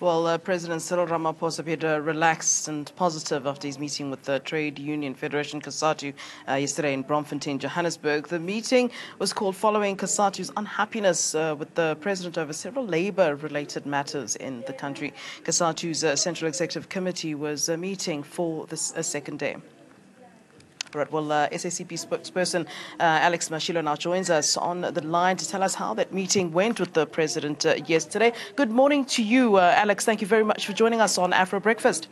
Well, President Cyril Ramaphosa appeared relaxed and positive after his meeting with the Trade Union Federation Cosatu yesterday in Bloemfontein, Johannesburg. The meeting was called following Cosatu's unhappiness with the president over several labour-related matters in the country. Cosatu's Central Executive Committee was meeting for this second day. Right, well, SACP spokesperson Alex Mashilo now joins us on the line to tell us how that meeting went with the president yesterday. Good morning to you, Alex. Thank you very much for joining us on Afro Breakfast.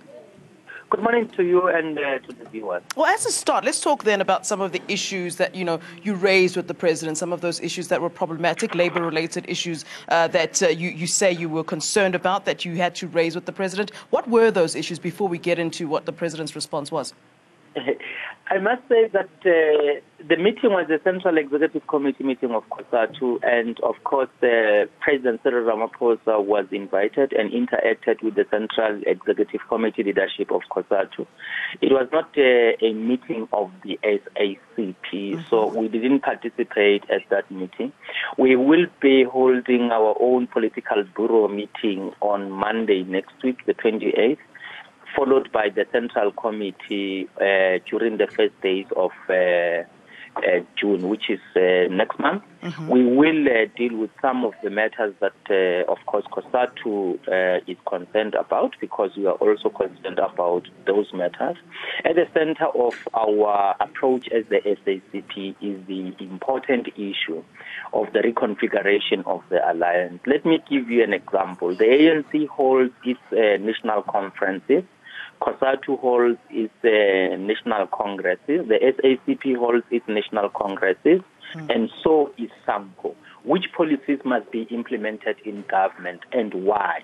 Good morning to you and to the viewers. Well, as a start, let's talk then about some of the issues that, you raised with the president, some of those issues that were problematic, labor-related issues that you say you were concerned about, that you had to raise with the president. What were those issues before we get into what the president's response was? I must say that the meeting was a Central Executive Committee meeting of Cosatu, and of course President Cyril Ramaphosa was invited and interacted with the Central Executive Committee leadership of Cosatu. It was not a meeting of the SACP, so we didn't participate at that meeting. We will be holding our own political bureau meeting on Monday next week, the 28th. Followed by the Central Committee during the first days of June, which is next month. We will deal with some of the matters that, of course, Cosatu is concerned about, because we are also concerned about those matters. At the center of our approach as the SACP is the important issue of the reconfiguration of the alliance. Let me give you an example. The ANC holds its national conferences. Cosatu holds its national congresses, the SACP holds its national congresses, and so is SANCO. Which policies must be implemented in government and why?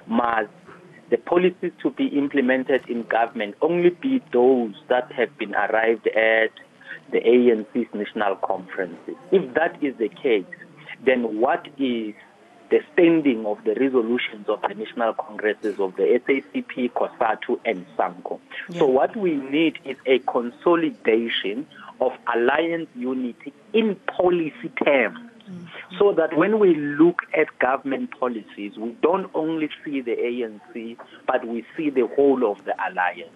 Must the policies to be implemented in government only be those that have been arrived at the ANC's national conferences? If that is the case, then what is the standing of the resolutions of the national congresses of the SACP, Cosatu, and SANCO? So what we need is a consolidation of alliance unity in policy terms, so that when we look at government policies, we don't only see the ANC, but we see the whole of the alliance.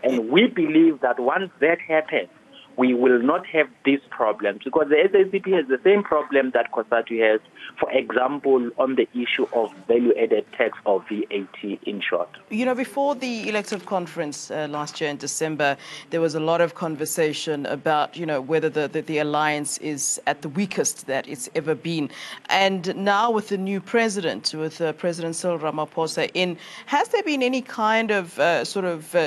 And we believe that once that happens, we will not have these problems, because the SACP has the same problem that Cosatu has, for example, on the issue of value-added tax or VAT in short. Before the elective conference last year in December, there was a lot of conversation about, whether the alliance is at the weakest that it's ever been. And now with the new president, with President Cyril Ramaphosa in, has there been any kind of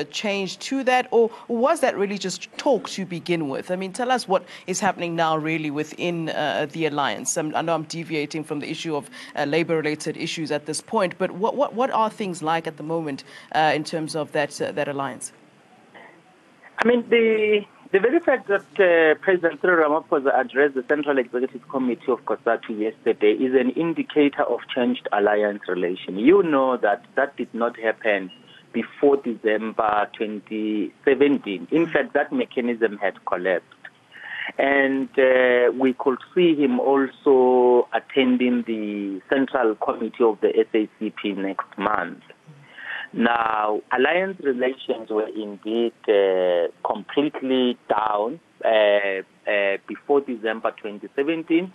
change to that, or was that really just talk to begin with? I mean, tell us what is happening now really within the alliance. I know I'm deviating from the issue of labor-related issues at this point, but what are things like at the moment in terms of that alliance? I mean, the very fact that President Cyril Ramaphosa addressed the Central Executive Committee of Cosatu yesterday is an indicator of changed alliance relation. You know that did not happen before December 2017. In fact, that mechanism had collapsed. And we could see him also attending the Central Committee of the SACP next month. Now, alliance relations were indeed completely down before December 2017,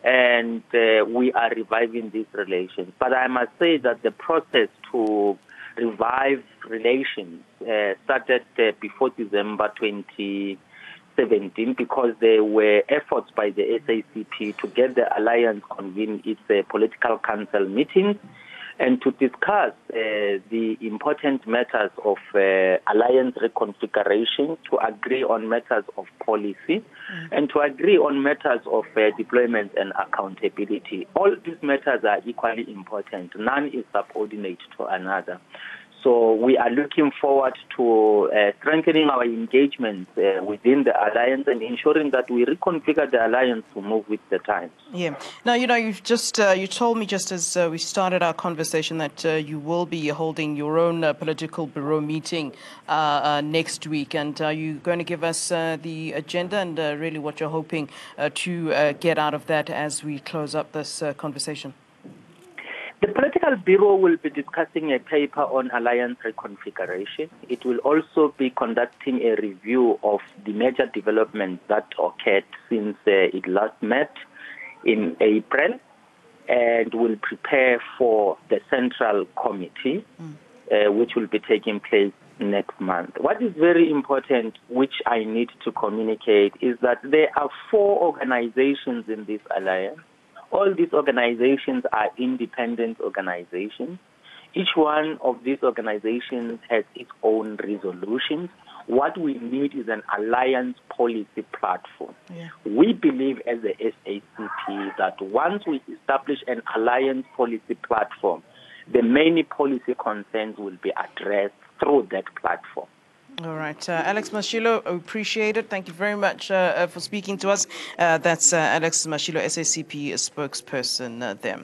and we are reviving these relations. But I must say that the process to revive relations started before December 2017, because there were efforts by the SACP to get the alliance convene its political council meetings and to discuss the important matters of alliance reconfiguration, to agree on matters of policy, and to agree on matters of deployment and accountability. All these matters are equally important. None is subordinate to another. So we are looking forward to strengthening our engagement within the alliance and ensuring that we reconfigure the alliance to move with the times. Yeah. Now, you've just you told me just as we started our conversation that you will be holding your own political bureau meeting next week. And are you going to give us the agenda and really what you're hoping to get out of that as we close up this conversation? The Political Bureau will be discussing a paper on alliance reconfiguration. It will also be conducting a review of the major developments that occurred since it last met in April, and will prepare for the Central Committee, which will be taking place next month. What is very important, which I need to communicate, is that there are 4 organizations in this alliance. All these organizations are independent organizations. Each one of these organizations has its own resolutions. What we need is an alliance policy platform. Yeah. We believe as the SACP that once we establish an alliance policy platform, the many policy concerns will be addressed through that platform. All right. Alex Mashilo, appreciate it. Thank you very much for speaking to us. That's Alex Mashilo, SACP spokesperson there.